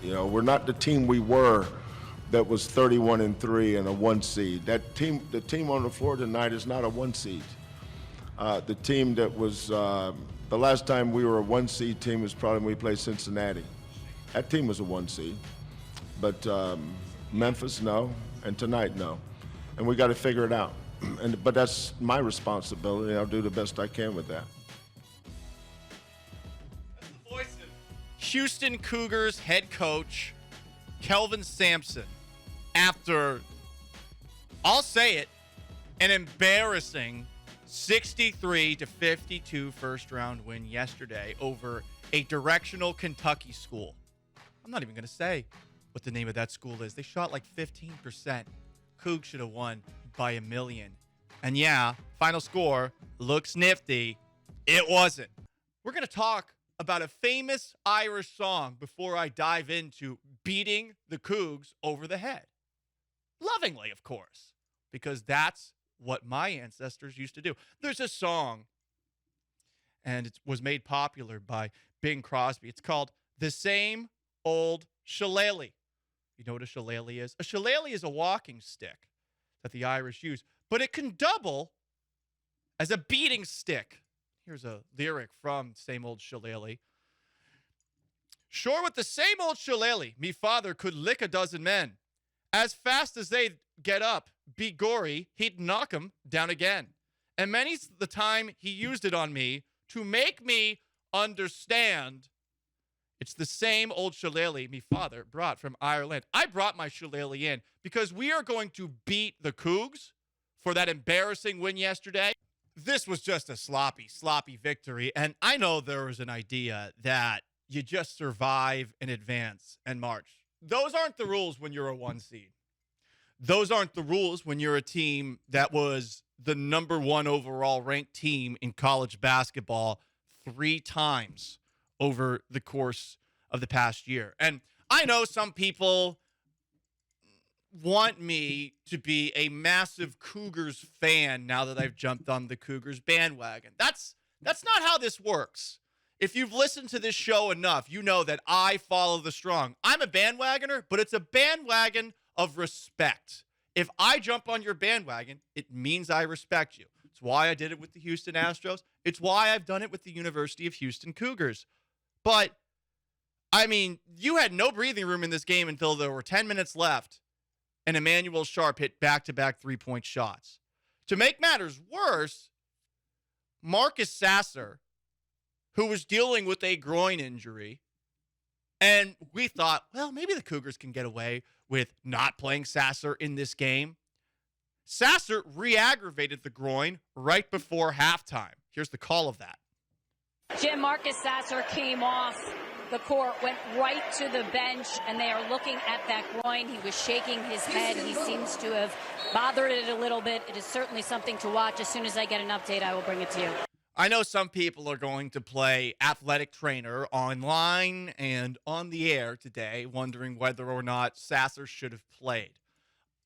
You know, we're not the team we were that was 31-3 and a 1 seed. The team on the floor tonight is not a 1 seed. The team that was, the last time we were a 1 seed team was probably when we played Cincinnati. That team was a 1 seed. But Memphis, no, and tonight, no. And we got to figure it out. But that's my responsibility. I'll do the best I can with that. That's the voice of Houston Cougars head coach Kelvin Sampson after, I'll say it, an embarrassing 63-52 first-round win yesterday over a directional Kentucky school. I'm not even going to say what the name of that school is. They shot like 15%. Cougs should have won by a million. And yeah, final score looks nifty. It wasn't. We're going to talk about a famous Irish song before I dive into beating the Cougs over the head. Lovingly, of course, because that's what my ancestors used to do. There's a song, and it was made popular by Bing Crosby. It's called The Same Old Shillelagh. You know what a shillelagh is? A shillelagh is a walking stick that the Irish use, but it can double as a beating stick. Here's a lyric from Same Old Shillelagh. Sure, with the same old shillelagh, me father could lick a dozen men. As fast as they'd get up, be gory, he'd knock 'em down again. And many's the time he used it on me to make me understand. It's the same old shillelagh me father brought from Ireland. I brought my shillelagh in because we are going to beat the Cougs for that embarrassing win yesterday. This was just a sloppy victory. And I know there was an idea that you just survive and advance and march. Those aren't the rules when you're a 1 seed. Those aren't the rules when you're a team that was the number 1 overall ranked team in college basketball 3 times over the course of the past year. And I know some people want me to be a massive Cougars fan now that I've jumped on the Cougars bandwagon. That's not how this works. If you've listened to this show enough, you know that I follow the strong. I'm a bandwagoner, but it's a bandwagon of respect. If I jump on your bandwagon, it means I respect you. It's why I did it with the Houston Astros. It's why I've done it with the University of Houston Cougars. But, I mean, you had no breathing room in this game until there were 10 minutes left and Emmanuel Sharp hit back-to-back three-point shots. To make matters worse, Marcus Sasser, who was dealing with a groin injury, and we thought, well, maybe the Cougars can get away with not playing Sasser in this game. Sasser re-aggravated the groin right before halftime. Here's the call of that. Jim, Marcus Sasser came off the court, went right to the bench, and they are looking at that groin. He was shaking his head. He seems to have bothered it a little bit. It is certainly something to watch. As soon as I get an update, I will bring it to you. I know some people are going to play athletic trainer online and on the air today, wondering whether or not Sasser should have played.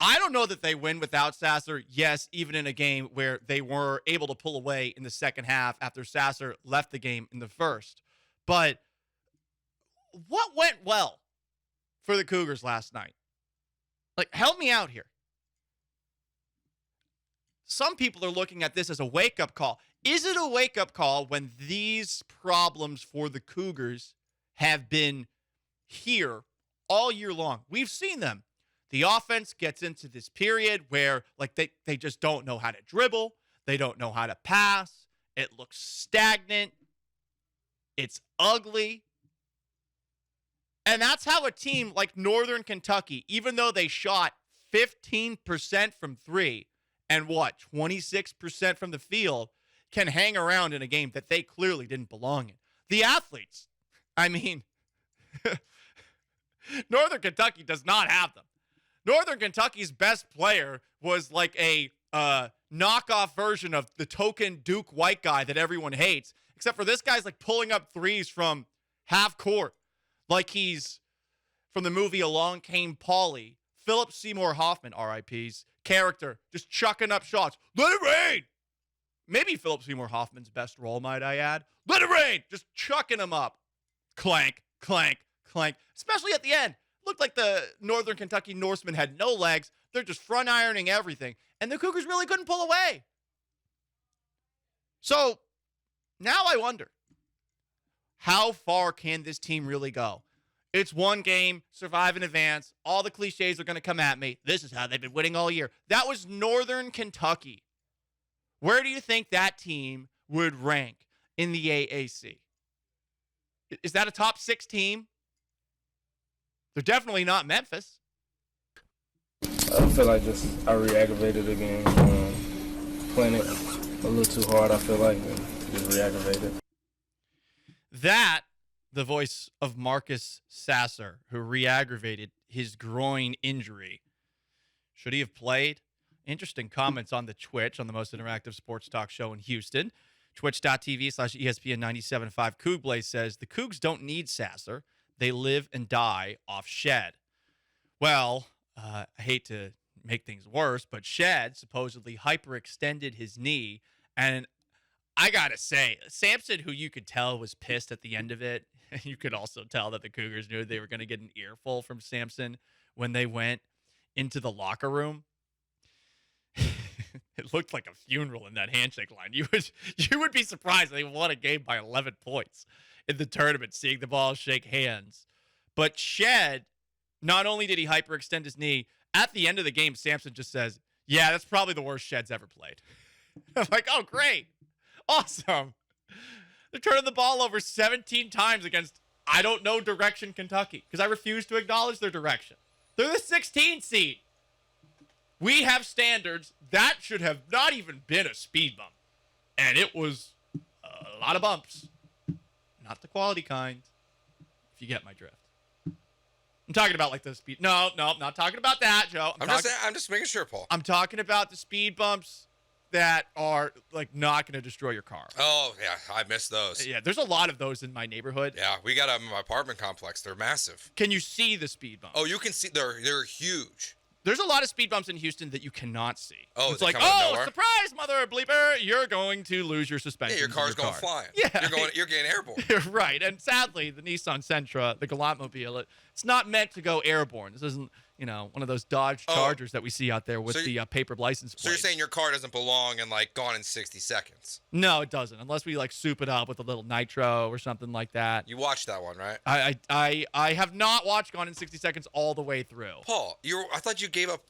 I don't know that they win without Sasser. Yes, even in a game where they were able to pull away in the second half after Sasser left the game in the first. But what went well for the Cougars last night? Like, help me out here. Some people are looking at this as a wake-up call. Is it a wake-up call when these problems for the Cougars have been here all year long? We've seen them. The offense gets into this period where like they just don't know how to dribble. They don't know how to pass. It looks stagnant. It's ugly. And that's how a team like Northern Kentucky, even though they shot 15% from three and 26% from the field, can hang around in a game that they clearly didn't belong in. The athletes, I mean, Northern Kentucky does not have them. Northern Kentucky's best player was like a knockoff version of the token Duke white guy that everyone hates, except for this guy's like pulling up threes from half court like he's from the movie Along Came Polly. Philip Seymour Hoffman, RIP's character, just chucking up shots. Let it rain! Maybe Philip Seymour Hoffman's best role, might I add. Let it rain! Just chucking them up. Clank, clank, clank, especially at the end. Looked like the Northern Kentucky Norsemen had no legs. They're just front ironing everything. And the Cougars really couldn't pull away. So now I wonder, how far can this team really go? It's one game, survive in advance. All the cliches are going to come at me. This is how they've been winning all year. That was Northern Kentucky. Where do you think that team would rank in the AAC? Is that a top 6 team? They're definitely not Memphis. I feel like I re-aggravated the game, playing it a little too hard, I feel like, and just re-aggravated. That, the voice of Marcus Sasser, who re-aggravated his groin injury. Should he have played? Interesting comments on the Twitch, on the most interactive sports talk show in Houston. Twitch.tv/ESPN 97.5. Cougblaze says, the Cougs don't need Sasser. They live and die off Shed. Well, I hate to make things worse, but Shed supposedly hyperextended his knee. And I got to say, Sampson, who you could tell was pissed at the end of it, you could also tell that the Cougars knew they were going to get an earful from Sampson when they went into the locker room. It looked like a funeral in that handshake line. You would be surprised they won a game by 11 points in the tournament, seeing the ball shake hands. But Shed, not only did he hyperextend his knee, at the end of the game, Sampson just says, yeah, that's probably the worst Shed's ever played. I'm like, oh, great. Awesome. They're turning the ball over 17 times against, I don't know, direction Kentucky, because I refuse to acknowledge their direction. They're the 16 seed. We have standards. That should have not even been a speed bump. And it was a lot of bumps. Not the quality kind, if you get my drift. I'm talking about like the speed. No, I'm not talking about that, Joe. I'm just making sure, Paul. I'm talking about the speed bumps that are like not going to destroy your car. Oh, yeah, I missed those. Yeah, there's a lot of those in my neighborhood. Yeah, we got them in my apartment complex. They're massive. Can you see the speed bumps? Oh, you can see. They're huge. There's a lot of speed bumps in Houston that you cannot see. Oh, it's like, surprise, mother bleeper, you're going to lose your suspension. Yeah, your car's going flying. Yeah. You're getting airborne. Right. And sadly, the Nissan Sentra, the Galantmobile, it's not meant to go airborne. This isn't, one of those Dodge Chargers that we see out there with the paper license plate. So you're saying your car doesn't belong in Gone in 60 Seconds? No, it doesn't. Unless we soup it up with a little nitro or something like that. You watched that one, right? I have not watched Gone in 60 Seconds all the way through. Paul, I thought you gave up.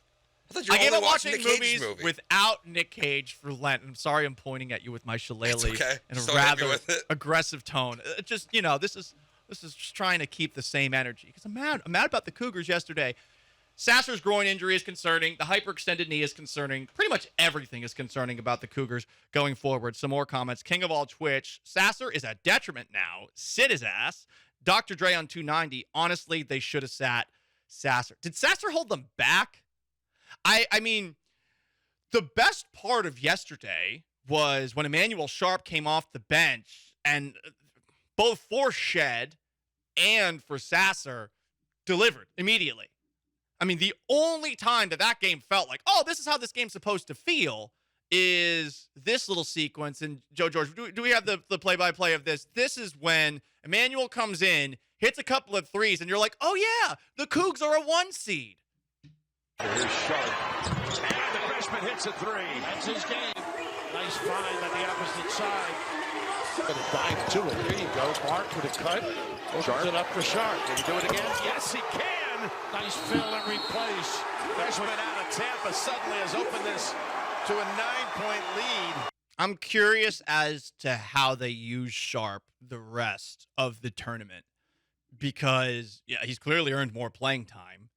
I gave up watching movies without Nick Cage for Lent. I'm sorry I'm pointing at you with my shillelagh in a rather aggressive tone. Just, this is just trying to keep the same energy. Because I'm mad. I'm mad about the Cougars yesterday. Sasser's groin injury is concerning. The hyperextended knee is concerning. Pretty much everything is concerning about the Cougars going forward. Some more comments. King of all Twitch. Sasser is a detriment now. Sit his ass. Dr. Dre on 290. Honestly, they should have sat Sasser. Did Sasser hold them back? I mean, the best part of yesterday was when Emmanuel Sharp came off the bench, and both for Shed and for Sasser delivered immediately. I mean, the only time that game felt like, oh, this is how this game's supposed to feel, is this little sequence. And Joe George, do we have the play-by-play of this? This is when Emmanuel comes in, hits a couple of threes, and you're like, oh, yeah, the Cougs are a 1 seed. Here's Sharp. And the freshman hits a 3. That's his game. Nice find on the opposite side. Going to dive to it. There you go. Mark with a cut. Opens it up for Sharp. Can he do it again? Yes, he can. Nice fill and replace. Freshman out of Tampa suddenly has opened this to a 9-point lead. I'm curious as to how they use Sharp the rest of the tournament, because he's clearly earned more playing time.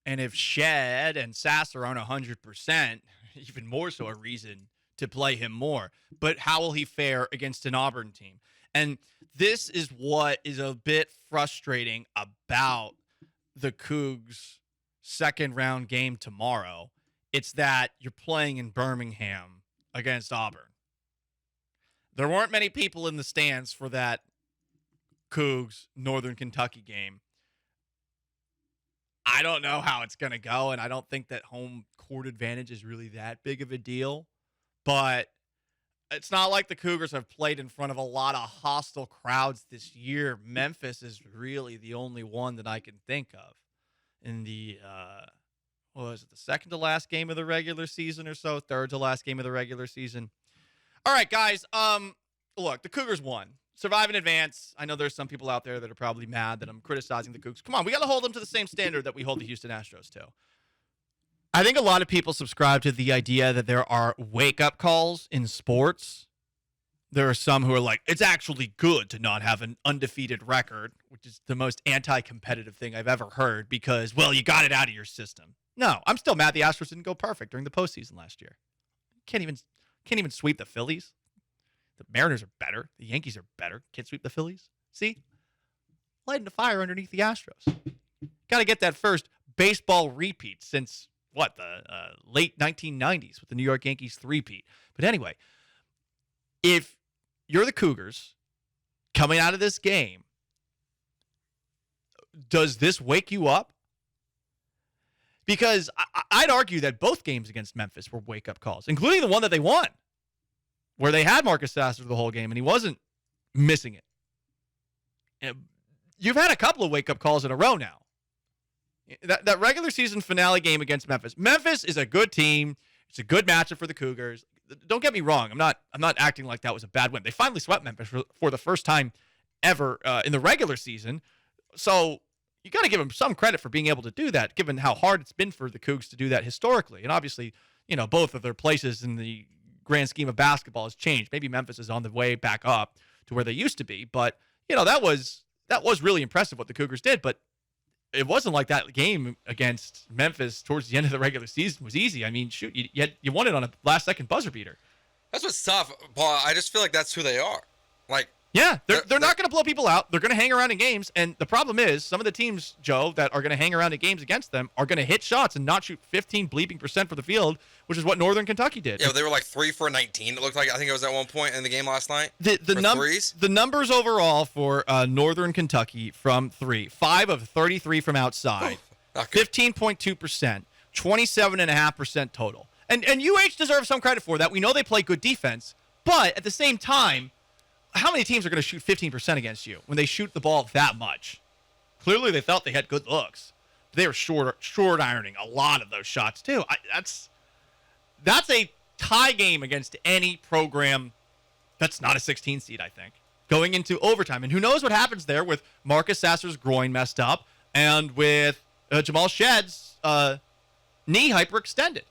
And if Shed and Sasser aren't 100%, even more so a reason to play him more. But how will he fare against an Auburn team? And this is what is a bit frustrating about the Cougs' second-round game tomorrow. It's that you're playing in Birmingham against Auburn. There weren't many people in the stands for that Cougs Northern Kentucky game. I don't know how it's going to go, and I don't think that home court advantage is really that big of a deal. But it's not like the Cougars have played in front of a lot of hostile crowds this year. Memphis is really the only one that I can think of in the, what was it, the second to last game of the regular season or so, third to last game of the regular season. All right, guys. Look, the Cougars won. Survive in advance. I know there's some people out there that are probably mad that I'm criticizing the Cougs. Come on, we got to hold them to the same standard that we hold the Houston Astros to. I think a lot of people subscribe to the idea that there are wake-up calls in sports. There are some who are like, it's actually good to not have an undefeated record, which is the most anti-competitive thing I've ever heard because, well, you got it out of your system. No, I'm still mad the Astros didn't go perfect during the postseason last year. Can't even sweep the Phillies. The Mariners are better. The Yankees are better. Can't sweep the Phillies. See? Lighting the fire underneath the Astros. Got to get that first baseball repeat since, what, the late 1990s with the New York Yankees three-peat. But anyway, if you're the Cougars coming out of this game, does this wake you up? Because I'd argue that both games against Memphis were wake-up calls, including the one that they won, where they had Marcus Sasser the whole game, and he wasn't missing it. And you've had a couple of wake-up calls in a row now. That regular season finale game against Memphis. Memphis is a good team. It's a good matchup for the Cougars. Don't get me wrong. I'm not acting like that was a bad win. They finally swept Memphis for the first time ever in the regular season. So you got to give them some credit for being able to do that, given how hard it's been for the Cougs to do that historically. And obviously, both of their places in the grand scheme of basketball has changed. Maybe Memphis is on the way back up to where they used to be, but that was really impressive what the Cougars did. But it wasn't like that game against Memphis towards the end of the regular season was easy. I mean, shoot, you won it on a last-second buzzer beater. That's what's tough, Paul. I just feel like that's who they are. Like, yeah, they're not going to blow people out. They're going to hang around in games. And the problem is some of the teams, Joe, that are going to hang around in games against them are going to hit shots and not shoot 15% for the field, which is what Northern Kentucky did. Yeah, they were like 3 for 19. It looked like, I think it was at one point in the game last night. The numbers overall for Northern Kentucky from three, 5 of 33 from outside, 15.2%, 27.5% total. And UH deserves some credit for that. We know they play good defense, but at the same time, how many teams are going to shoot 15% against you when they shoot the ball that much? Clearly, they felt they had good looks. They were short ironing a lot of those shots too. That's a tie game against any program that's not a 16 seed, I think, going into overtime. And who knows what happens there with Marcus Sasser's groin messed up and with Jamal Shedd's knee hyperextended.